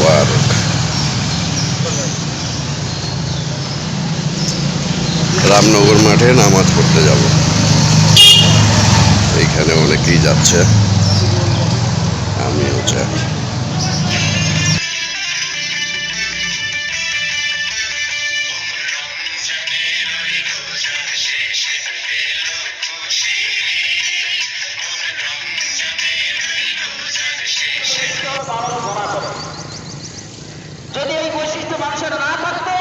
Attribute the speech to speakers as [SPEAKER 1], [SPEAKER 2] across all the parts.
[SPEAKER 1] মোবারক। রামনগর মাঠে নামাজ পড়তে যাব। এইখানে অনেকেই যাচ্ছে, আমিও যাই।
[SPEAKER 2] যদি এই বৈশিষ্ট্য মানুষের না থাকতো,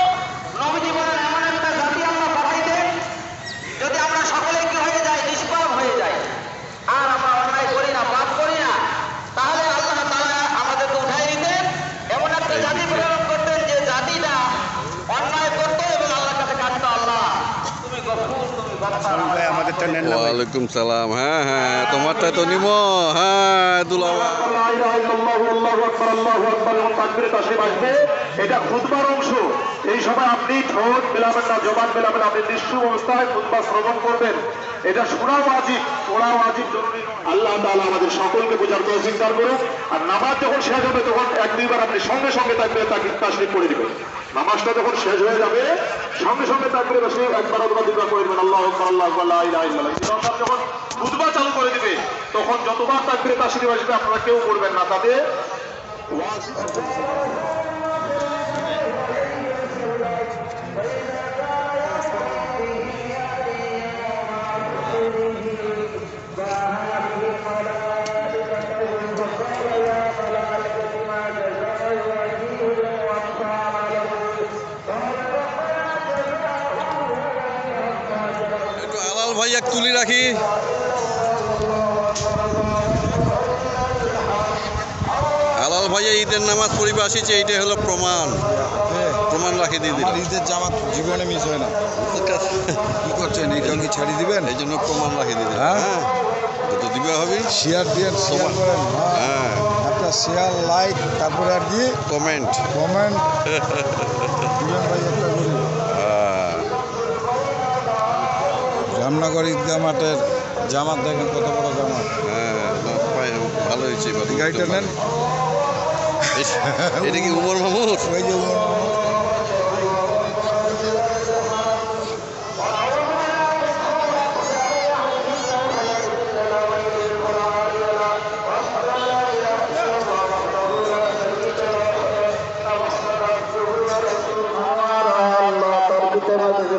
[SPEAKER 2] নবীজি বলেন এমন একটা জাতি আল্লাহ পাঠাইতেন, যদি আমরা সকলে কি হয়ে যাই, নিষ্পাপ হয়ে যাই, আর আমরা অন্যায় করি না, পাপ করি না, তাহলে আল্লাহ তাআলা আমাদেরকে উঠাই দিতেন, এমন একটা জাতি প্রেরণ করতেন যে জাতিটা অন্যায় করতো এবং আল্লাহর কাছে কাঁদতো, আল্লাহ তুমি গফুর, তুমি গফফার।
[SPEAKER 1] ওয়ালাইকুম সালাম। হ্যাঁ হ্যাঁ, তোমারটা তো নিব। হ্যাঁ দুলাভাই,
[SPEAKER 3] এটা খুতবার অংশ। এই সময় আপনি ঠোঁট মেলাবেন না, জবান মেলাবেন, আপনি নিঃশুভ অবস্থায় খুতবা শ্রবণ করবেন। এটা শোনাও ওয়াজিব, পড়াও ওয়াজিব, জরুরি নয়। আল্লাহ তাআলা আমাদের সকলকে বোঝার তৌফিক দান করুন। আর নামাজ যখন শেষ হবে তখন এক দুইবার আপনি সঙ্গে সঙ্গে তাসবিহ পড়ে দিবেন। নামাজটা যখন শেষ হয়ে যাবে সঙ্গে সঙ্গে তাকবীর তাসবিহ একবার অথবা দুইবার করে দিবেন। আল্লাহু আকবার, আল্লাহু আকবার, লা ইলাহা ইল্লাল্লাহ। ইমাম যখন খুতবা চালু করে দিবে তখন যতবার তাকবীর তাসবিহ আসবে আপনারা কেউ পড়বেন না, তাতে ওয়াজিব।
[SPEAKER 1] একটু আলাল ভাই এক তুলি রাখি। আলাল ভাইয়া ঈদের নামাজ পড়িবে আসিছে, এইটাই হলো প্রমাণ। প্রমাণ রাখি দিয়ে দিলাম।
[SPEAKER 4] ঈদের জামাত জীবনে মিস হয় না। কি করছেন, এইটা কি ছাড়িয়ে দিবেন?
[SPEAKER 1] এই জন্য প্রমাণ রাখি দিয়ে দিলাম।
[SPEAKER 4] হ্যাঁ?
[SPEAKER 1] হ্যাঁ, তো দিবে হবি।
[SPEAKER 4] শেয়ার দিয়ে শেয়ার করেন।
[SPEAKER 1] হ্যাঁ,
[SPEAKER 4] একটা শেয়ার, লাইক, তারপরে আর দিয়ে
[SPEAKER 1] কমেন্ট।
[SPEAKER 4] কমেন্ট দিবেন ভাই একটা করে। রামনগর ঈদগাহ মাঠের জামাত দেখেন কত বড় জামাত।
[SPEAKER 1] হ্যাঁ, ভালো হয়েছে এবার।
[SPEAKER 4] গাড়িটা নেন।
[SPEAKER 1] এটা কি উমর মাহমুদ?
[SPEAKER 4] ওই যে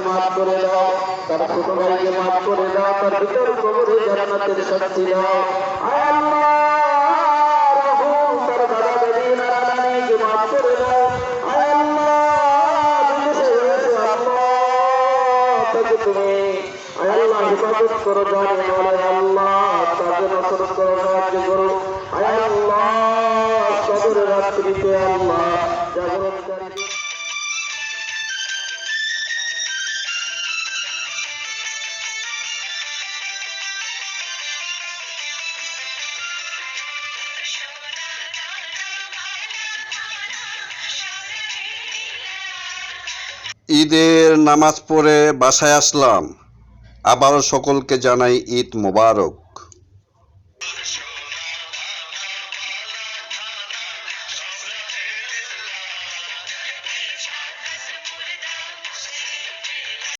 [SPEAKER 2] মাফ করে দাও, তার ছোট ভাইকে মাফ করে দাও, তার ভিতর কবরে জান্নাতের শান্তি দাও। আয় আল্লাহ, তার দাদা দাদি নানা নানিকে মাফ করে দাও। আয় আল্লাহ, বিদেশে রয়েছে আল্লাহ, তাকে তুমি আয় আল্লাহ হিফাজত করো, জানে বলে আল্লাহ তাকে নসরত করো, সাহায্য করো। আয় আল্লাহ, কবরের রাত্রিতে আল্লাহ জাগরণকারী
[SPEAKER 1] ঈদের নামাজ পড়ে বাসায় আসলাম। আবারও সকলকে জানাই ঈদ মোবারক।